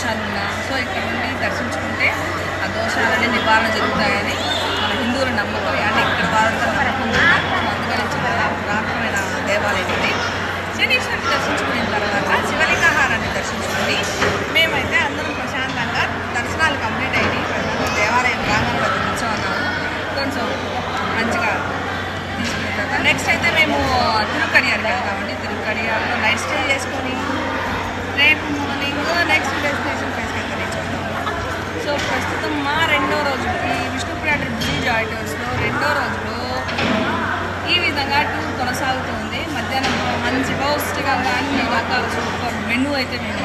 దోషాలు ఉన్నా సో ఇక్కడ నుండి దర్శించుకుంటే ఆ దోషాలన్నీ నివారణ జరుగుతాయని మన హిందువుల నమ్మకం. అంటే ఇక్కడ వారంతా నమ్ముకుంటున్నారు. సో అందుకని చాలా పురాతనమైన దేవాలయం ఇది. శనీశ్వరుని దర్శించుకున్న తర్వాత శివలింగాహారాన్ని దర్శించుకొని మేమైతే అందరం ప్రశాంతంగా దర్శనాలు కంప్లీట్ అయినాయి. దేవాలయం ప్రాంగణంలో కూర్చోన్నాము. కొంచెం మంచిగా తీసుకున్న తర్వాత నెక్స్ట్ అయితే మేము తిరుక్కడియాలకు వెళ్తామండి. తిరుక్కడియాల్లో నైట్ స్టే చేసుకొని రేపు మార్నింగ్ నెక్స్ట్ డెస్టినేషన్ ప్లేస్కి అయితే రీచ్ అవుతాము. సో ప్రస్తుతం మా రెండో రోజు ఈ విష్ణుప్రియ బ్రిడ్జ్ ఆడిటర్స్లో రెండో రోజులో ఈ విధంగా టూర్ కొనసాగుతుంది. మధ్యాహ్నం మంచి పౌష్టికంగా అన్ని రకాల సూపర్ మెనూ అయితే మేము